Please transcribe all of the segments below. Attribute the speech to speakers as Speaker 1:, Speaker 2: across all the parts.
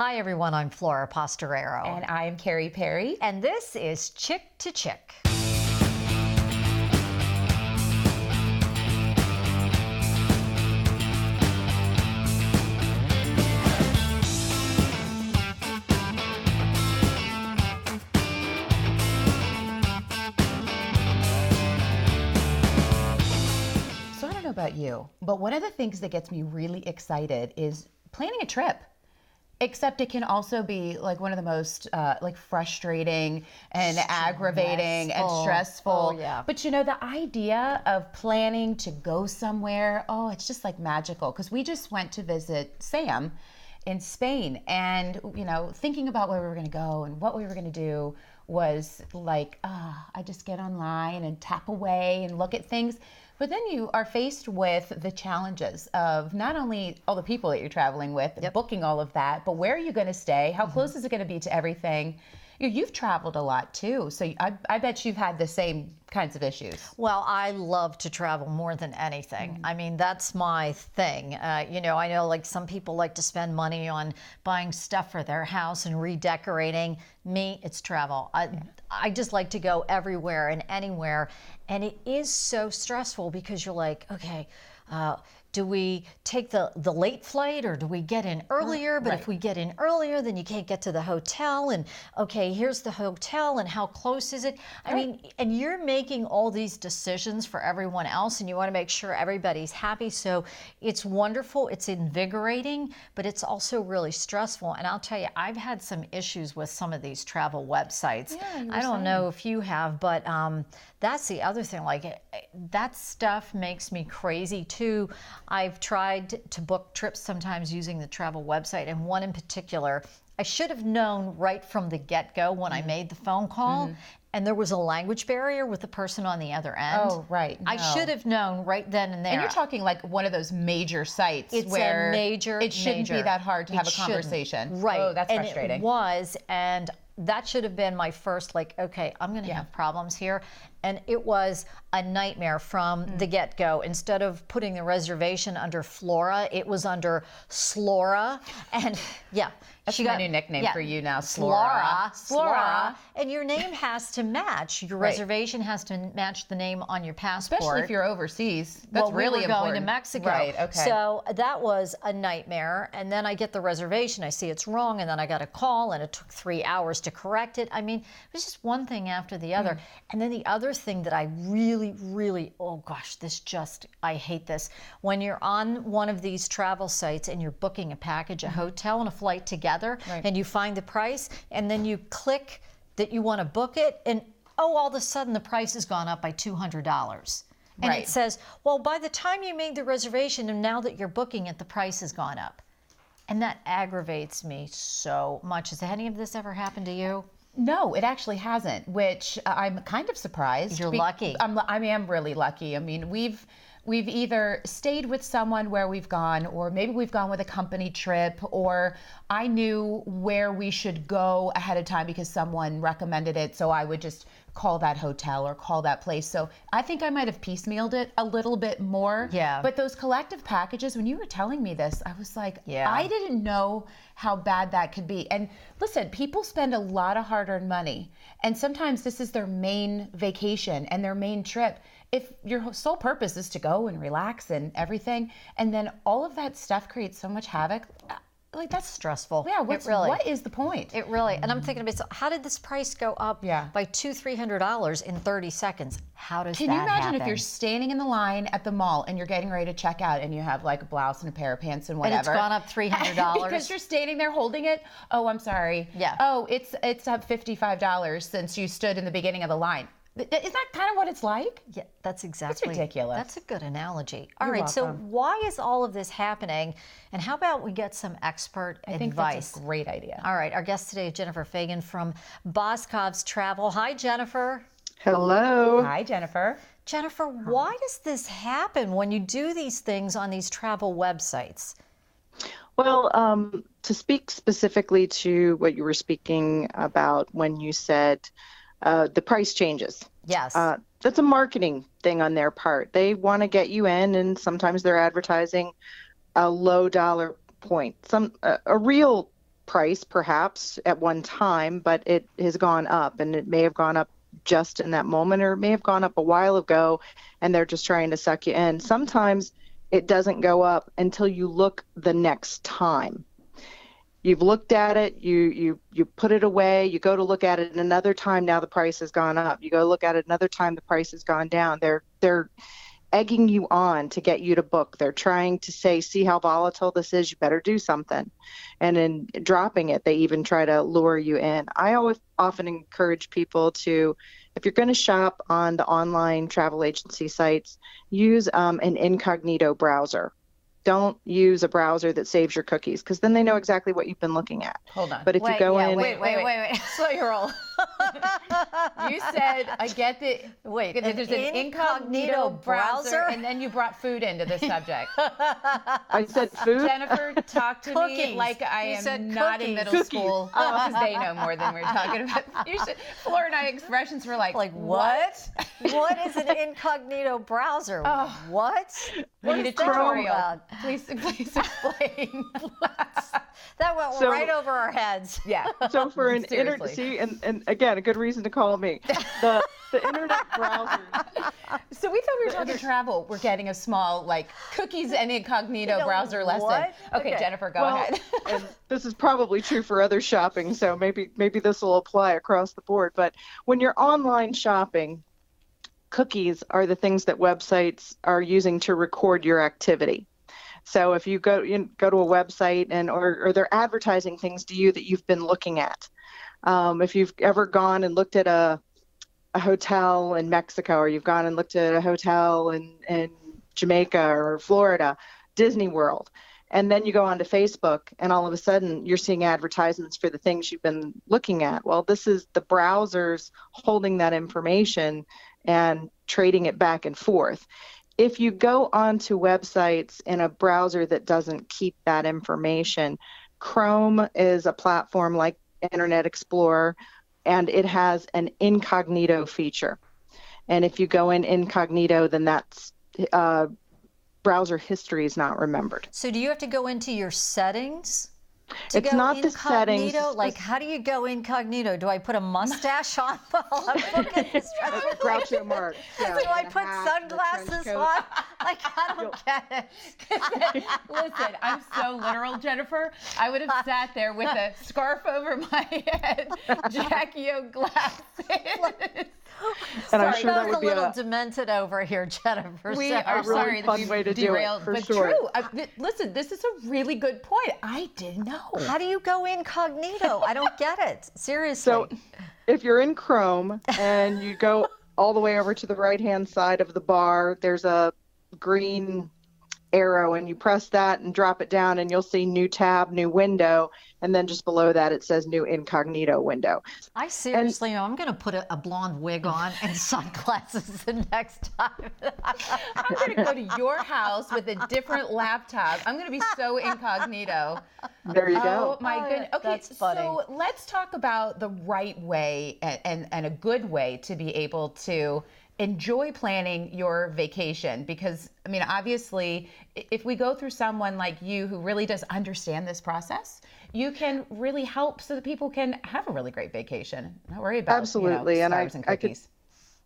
Speaker 1: Hi, everyone. I'm Flora Pastorero.
Speaker 2: And I'm Carrie Perry.
Speaker 1: And this is Chick to Chick.
Speaker 2: About you, but one of the things that gets me really excited is planning a trip. Except it can also be like one of the most frustrating and aggravating and stressful.
Speaker 1: Oh, yeah.
Speaker 2: But you know, the idea of planning to go somewhere, it's just like magical. Because we just went to visit Sam in Spain, and you know, thinking about where we were going to go and what we were going to do was like, I just get online and tap away and look at things. But then you are faced with the challenges of not only all the people that you're traveling with, booking all of that, but where are you going to stay? How close is it going to be to everything? You've traveled a lot too, so I bet you've had the same kinds of issues.
Speaker 1: Well, I love to travel more than anything. I mean, that's my thing. I know like some people like to spend money on buying stuff for their house and redecorating. Me, it's travel. I just like to go everywhere and anywhere. And it is so stressful because you're like, okay, do we take the late flight or do we get in earlier? But if we get in earlier, then you can't get to the hotel. And okay, here's the hotel and how close is it? I mean, and you're making all these decisions for everyone else and you want to make sure everybody's happy. So it's wonderful. It's invigorating, but it's also really stressful. And I'll tell you, I've had some issues with some of these travel websites. I don't know if you have, but that's the other thing. Like that stuff makes me crazy too. I've tried to book trips sometimes using the travel website, and one in particular, I should have known right from the get-go when I made the phone call, and there was a language barrier with the person on the other end.
Speaker 2: Oh, right.
Speaker 1: I should have known right then and there.
Speaker 2: And you're talking like one of those major sites where it shouldn't be that hard to have a conversation.
Speaker 1: Right.
Speaker 2: Oh, that's frustrating.
Speaker 1: And it was, and that should have been my first, like, okay, I'm going to have problems here. And it was a nightmare from the get-go. Instead of putting the reservation under Flora, it was under Slora. And
Speaker 2: that's my new nickname for you now, Slora.
Speaker 1: Slora. And your name has to match. Your reservation has to match the name on your passport.
Speaker 2: Especially if you're overseas. That's really important.
Speaker 1: We were going to Mexico.
Speaker 2: Right, okay.
Speaker 1: So that was a nightmare. And then I get the reservation. I see it's wrong. And then I got a call. And it took 3 hours to correct it. I mean, it was just one thing after the other. And then the other thing that I really, I hate this. When you're on one of these travel sites and you're booking a package, a hotel and a flight together, and you find the price, and then you click that you want to book it, and all of a sudden the price has gone up by $200. And it says, well, by the time you made the reservation and now that you're booking it, the price has gone up. And that aggravates me so much. Has any of this ever happened to you?
Speaker 2: No, it actually hasn't, which I'm kind of surprised.
Speaker 1: You're lucky.
Speaker 2: I am really lucky. I mean, we've either stayed with someone where we've gone, or maybe we've gone with a company trip, or I knew where we should go ahead of time because someone recommended it, so I would just call that hotel or call that place. So I think I might have piecemealed it a little bit more.
Speaker 1: Yeah.
Speaker 2: But those collective packages, when you were telling me this, I was like, I didn't know how bad that could be. And listen, people spend a lot of hard-earned money, and sometimes this is their main vacation and their main trip. If your sole purpose is to go and relax and everything, and then all of that stuff creates so much havoc, like that's
Speaker 1: stressful.
Speaker 2: Yeah, what is the point?
Speaker 1: It really, and I'm thinking about, so how did this price go up by $200-300 in 30 seconds? How does that happen?
Speaker 2: Can you imagine if you're standing in the line at the mall and you're getting ready to check out and you have like a blouse and a pair of pants and whatever.
Speaker 1: And it's gone up $300.
Speaker 2: Because you're standing there holding it. Oh, I'm sorry.
Speaker 1: Yeah.
Speaker 2: Oh, it's up $55 since you stood in the beginning of the line. Isn't that kind of what it's like?
Speaker 1: Yeah, that's exactly.
Speaker 2: That's ridiculous.
Speaker 1: That's a good analogy. All
Speaker 2: You're
Speaker 1: right,
Speaker 2: welcome.
Speaker 1: so why is all of this happening? And how about we get some expert advice?
Speaker 2: I think that's a great idea.
Speaker 1: All right, our guest today is Jennifer Fagan from Boscov's Travel. Hi, Jennifer.
Speaker 3: Hello.
Speaker 2: Hi, Jennifer.
Speaker 1: Jennifer, why does this happen when you do these things on these travel websites?
Speaker 3: Well, to speak specifically to what you were speaking about when you said the price changes.
Speaker 1: Yes.
Speaker 3: That's a marketing thing on their part. They want to get you in, and sometimes they're advertising a low dollar point. A real price perhaps at one time, but it has gone up, and it may have gone up just in that moment, or it may have gone up a while ago and they're just trying to suck you in. Sometimes it doesn't go up until you look the next time. You've looked at it, you put it away, you go to look at it another time, now the price has gone up. You go look at it another time, the price has gone down. They're egging you on to get you to book. They're trying to say, see how volatile this is, you better do something. And in dropping it, they even try to lure you in. I always often encourage people to, if you're going to shop on the online travel agency sites, use an incognito browser. Don't use a browser that saves your cookies, because then they know exactly what you've been looking at.
Speaker 2: Hold on.
Speaker 3: But if you go in...
Speaker 1: Wait. Slow your roll.
Speaker 2: You said, I get the...
Speaker 1: Wait,
Speaker 2: there's an incognito browser, and then you brought food into the subject.
Speaker 3: I said food?
Speaker 2: Jennifer, talk to me
Speaker 1: Cookies.
Speaker 2: like I
Speaker 1: You
Speaker 2: am
Speaker 1: said
Speaker 2: not in
Speaker 1: cookies.
Speaker 2: middle school. Because they know more than we're talking about. Flora and I expressions were like
Speaker 1: what? What is an incognito browser? What?
Speaker 2: We need a
Speaker 1: is that all
Speaker 2: tutorial.
Speaker 1: about?
Speaker 2: Please explain.
Speaker 1: That went right over our heads.
Speaker 2: Yeah.
Speaker 3: So for an
Speaker 2: Seriously.
Speaker 3: see, and again, a good reason to call me. The internet browsers.
Speaker 2: So we thought we were talking travel. We're getting a small, like, cookies and incognito browser lesson.
Speaker 1: what?
Speaker 2: Okay, Jennifer, go ahead.
Speaker 3: And this is probably true for other shopping, so maybe this will apply across the board. But when you're online shopping, cookies are the things that websites are using to record your activity. So if you go to a website or they're advertising things to you that you've been looking at. If you've ever gone and looked at a hotel in Mexico, or you've gone and looked at a hotel in Jamaica or Florida, Disney World, and then you go onto Facebook and all of a sudden you're seeing advertisements for the things you've been looking at. Well, this is the browsers holding that information and trading it back and forth. If you go onto websites in a browser that doesn't keep that information, Chrome is a platform like Internet Explorer, and it has an incognito feature. And if you go in incognito, then that's browser history is not remembered.
Speaker 1: So do you have to go into your settings to
Speaker 3: It's
Speaker 1: go
Speaker 3: not the settings.
Speaker 1: incognito? Like, how do you go incognito? Do I put a mustache on while I'm looking at this dress?
Speaker 3: Groucho Marx. Yeah,
Speaker 1: Do I
Speaker 3: the
Speaker 1: put
Speaker 3: hat, the
Speaker 1: sunglasses
Speaker 3: trench coat.
Speaker 1: on? Like, I don't get it.
Speaker 2: Listen, I'm so literal, Jennifer. I would have sat there with a scarf over my head, Jackie O glasses.
Speaker 3: And I'm sure that
Speaker 1: Sounds
Speaker 3: would
Speaker 1: a
Speaker 3: be
Speaker 1: little demented over here, Jennifer.
Speaker 2: We
Speaker 1: so-
Speaker 2: are
Speaker 3: really
Speaker 2: sorry
Speaker 3: fun
Speaker 2: that
Speaker 3: way to
Speaker 2: we've
Speaker 3: do it,
Speaker 2: derailed,
Speaker 3: for
Speaker 2: but
Speaker 3: sure.
Speaker 2: true. Listen, this is a really good point. I didn't know.
Speaker 1: How do you go incognito? I don't get it. Seriously.
Speaker 3: So if you're in Chrome and you go all the way over to the right-hand side of the bar, there's a green arrow, and you press that and drop it down, and you'll see new tab, new window, and then just below that it says new incognito window.
Speaker 1: I seriously, I'm going to put a blonde wig on and sunglasses the next time.
Speaker 2: I'm going to go to your house with a different laptop. I'm going to be so incognito.
Speaker 3: There you go.
Speaker 2: Oh my goodness. Okay,
Speaker 1: That's funny.
Speaker 2: so let's talk about the right way and a good way to be able to enjoy planning your vacation, because I mean, obviously, if we go through someone like you who really does understand this process, you can really help so that people can have a really great vacation. Not worry about
Speaker 3: Absolutely, and
Speaker 2: stars and cookies.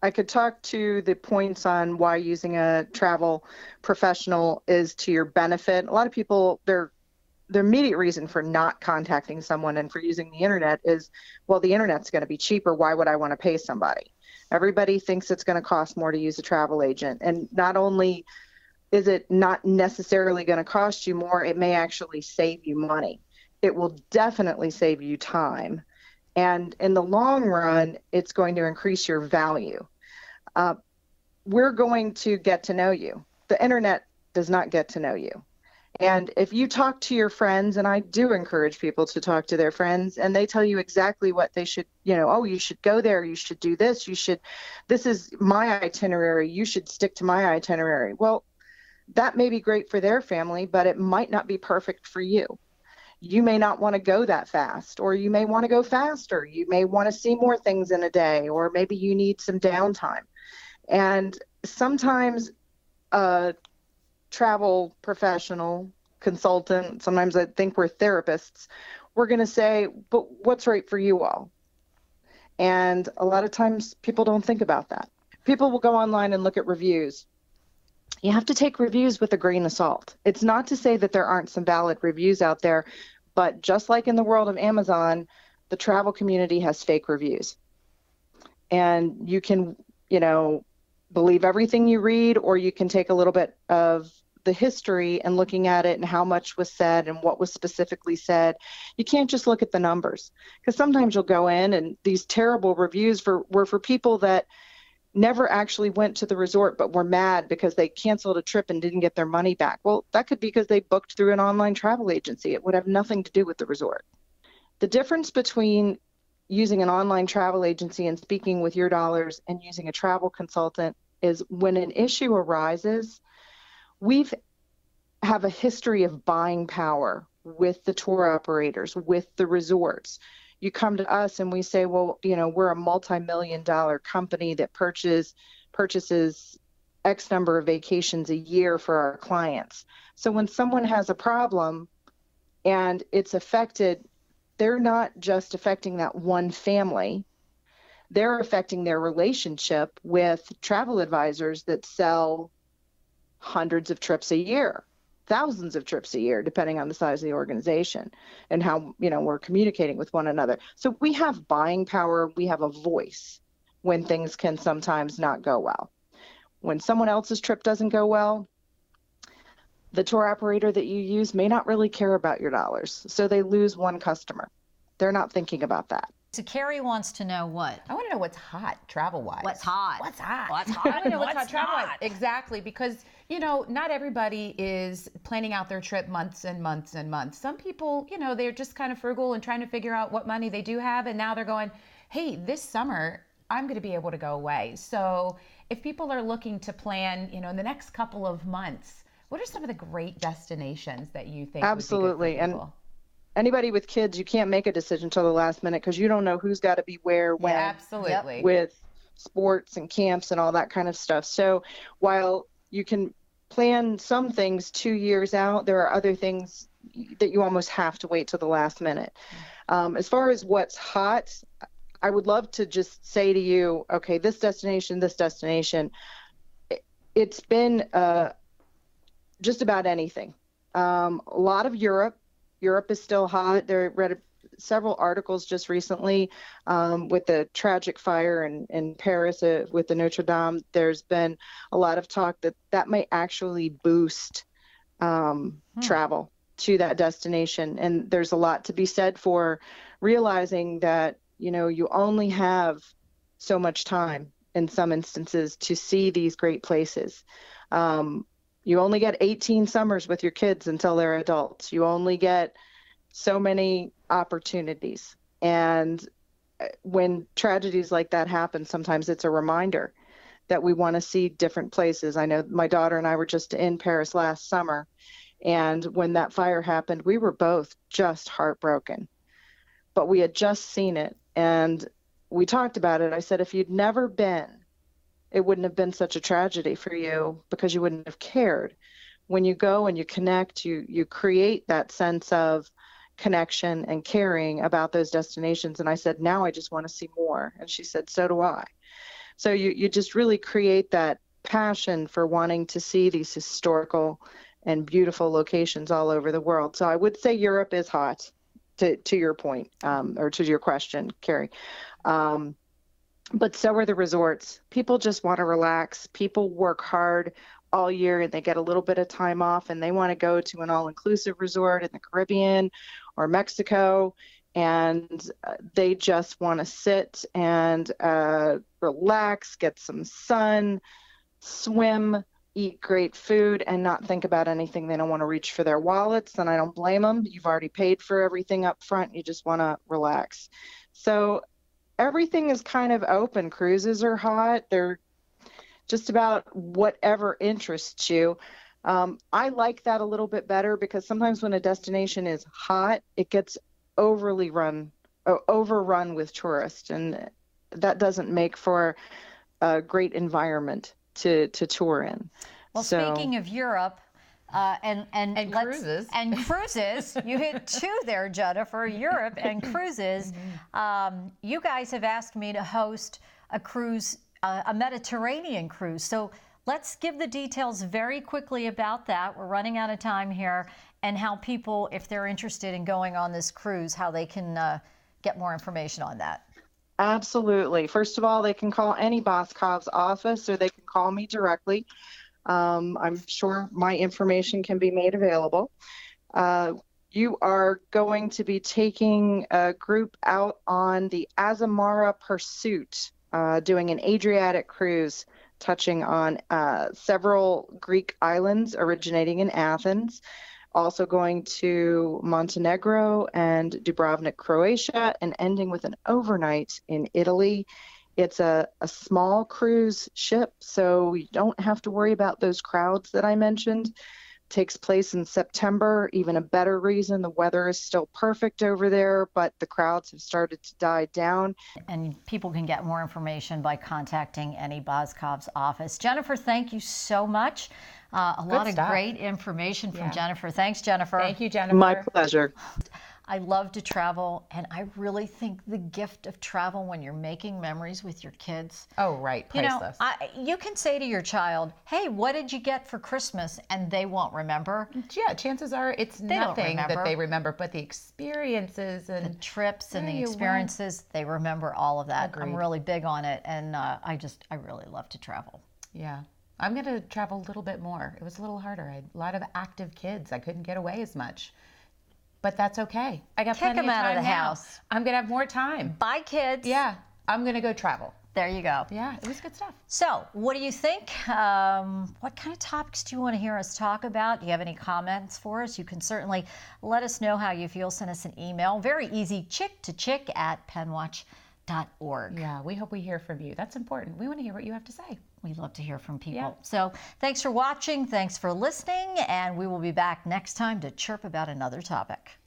Speaker 3: I could talk to the points on why using a travel professional is to your benefit. A lot of people, their immediate reason for not contacting someone and for using the internet is, well, the internet's going to be cheaper. Why would I want to pay somebody? Everybody thinks it's going to cost more to use a travel agent. And not only is it not necessarily going to cost you more, it may actually save you money. It will definitely save you time. And in the long run, it's going to increase your value. We're going to get to know you. The internet does not get to know you. And if you talk to your friends, and I do encourage people to talk to their friends, and they tell you exactly what they should, oh, you should go there, you should do this, this is my itinerary, you should stick to my itinerary. Well, that may be great for their family, but it might not be perfect for you. You may not want to go that fast, or you may want to go faster. You may want to see more things in a day, or maybe you need some downtime. And sometimes travel professional, consultant, sometimes I think we're therapists, we're going to say, but what's right for you all? And a lot of times people don't think about that. People will go online and look at reviews. You have to take reviews with a grain of salt. It's not to say that there aren't some valid reviews out there, but just like in the world of Amazon, the travel community has fake reviews. And you can, believe everything you read, or you can take a little bit of the history and looking at it and how much was said and what was specifically said. You can't just look at the numbers, because sometimes you'll go in and these terrible reviews were for people that never actually went to the resort but were mad because they canceled a trip and didn't get their money back. Well, that could be because they booked through an online travel agency. It would have nothing to do with the resort. The difference between using an online travel agency and speaking with your dollars and using a travel consultant is when an issue arises, we have a history of buying power with the tour operators, with the resorts. You come to us and we say, well, we're a multi-million-dollar company that purchases X number of vacations a year for our clients. So when someone has a problem and it's affected, they're not just affecting that one family. They're affecting their relationship with travel advisors that sell hundreds of trips a year, thousands of trips a year, depending on the size of the organization and how, we're communicating with one another. So we have buying power. We have a voice when things can sometimes not go well. When someone else's trip doesn't go well, the tour operator that you use may not really care about your dollars. So they lose one customer. They're not thinking about that.
Speaker 1: So Carrie wants to know what?
Speaker 2: I want to know what's hot travel-wise.
Speaker 1: What's hot?
Speaker 2: What's hot?
Speaker 1: What's hot?
Speaker 2: I want to know what's hot
Speaker 1: What's
Speaker 2: travel-wise.
Speaker 1: not?
Speaker 2: Exactly, because, not everybody is planning out their trip months and months and months. Some people, they're just kind of frugal and trying to figure out what money they do have, and now they're going, hey, this summer, I'm going to be able to go away. So if people are looking to plan, in the next couple of months, what are some of the great destinations that you think
Speaker 3: Absolutely.
Speaker 2: would be good for people?
Speaker 3: Anybody with kids, you can't make a decision till the last minute because you don't know who's got to be where, when.
Speaker 2: Yeah, absolutely.
Speaker 3: With sports and camps and all that kind of stuff. So while you can plan some things 2 years out, there are other things that you almost have to wait till the last minute. As far as what's hot, I would love to just say to you, okay, this destination, it's been just about anything. A lot of Europe. Europe is still hot. I read several articles just recently with the tragic fire in Paris with the Notre Dame. There's been a lot of talk that may actually boost travel to that destination. And there's a lot to be said for realizing that, you only have so much time in some instances to see these great places. You only get 18 summers with your kids until they're adults. You only get so many opportunities. And when tragedies like that happen, sometimes it's a reminder that we want to see different places. I know my daughter and I were just in Paris last summer, and when that fire happened, we were both just heartbroken. But we had just seen it, and we talked about it. I said, if you'd never been, it wouldn't have been such a tragedy for you because you wouldn't have cared. When you go and you connect, you create that sense of connection and caring about those destinations. And I said, now I just want to see more. And she said, so do I. So you just really create that passion for wanting to see these historical and beautiful locations all over the world. So I would say Europe is hot, to your point, or to your question, Carrie. But so are the resorts. People just want to relax. People work hard all year and they get a little bit of time off and they want to go to an all-inclusive resort in the Caribbean or Mexico, and they just want to sit and relax, get some sun, swim, eat great food, and not think about anything. They don't want to reach for their wallets, and I don't blame them. You've already paid for everything up front. You just want to relax. So everything is kind of open. Cruises are hot. They're just about whatever interests you. I like that a little bit better because sometimes when a destination is hot, it gets overrun with tourists, and that doesn't make for a great environment to tour in.
Speaker 1: Well, speaking of Europe, And
Speaker 2: cruises.
Speaker 1: And cruises. You hit 2 there, Jennifer. Europe and cruises. You guys have asked me to host a cruise, a Mediterranean cruise. So let's give the details very quickly about that. We're running out of time here, and how people, if they're interested in going on this cruise, how they can get more information on that.
Speaker 3: Absolutely. First of all, they can call any Boscov's office, or they can call me directly. I'm sure my information can be made available. You are going to be taking a group out on the Azamara Pursuit, doing an Adriatic cruise, touching on several Greek islands originating in Athens. Also going to Montenegro and Dubrovnik, Croatia, and ending with an overnight in Italy. It's a small cruise ship, so you don't have to worry about those crowds that I mentioned. Takes place in September. Even a better reason, the weather is still perfect over there, but the crowds have started to die down.
Speaker 1: And people can get more information by contacting any Boscov's office. Jennifer, thank you so much. A lot of great information from Jennifer. Thanks, Jennifer.
Speaker 2: Thank you, Jennifer.
Speaker 3: My pleasure.
Speaker 1: I love to travel, and I really think the gift of travel when you're making memories with your kids.
Speaker 2: Oh, right. Priceless.
Speaker 1: You can say to your child, hey, what did you get for Christmas? And they won't remember.
Speaker 2: Yeah, chances are it's nothing that they remember, but the experiences and
Speaker 1: the trips and the experiences, they remember all of that.
Speaker 2: Agreed.
Speaker 1: I'm really big on it, and I really love to travel.
Speaker 2: Yeah. I'm going to travel a little bit more. It was a little harder. I had a lot of active kids. I couldn't get away as much. But that's okay. I got plenty of time now. Kick them out of the house. I'm going to have more time.
Speaker 1: Bye, kids.
Speaker 2: Yeah. I'm going to go travel.
Speaker 1: There you go.
Speaker 2: Yeah, it was good stuff.
Speaker 1: So, what do you think? What kind of topics do you want to hear us talk about? Do you have any comments for us? You can certainly let us know how you feel. Send us an email. Very easy, chick-to-chick@penwatch.org.
Speaker 2: Yeah, we hope we hear from you. That's important. We want to hear what you have to say.
Speaker 1: We love to hear from people.
Speaker 2: Yeah.
Speaker 1: So thanks for watching, thanks for listening, and we will be back next time to chirp about another topic.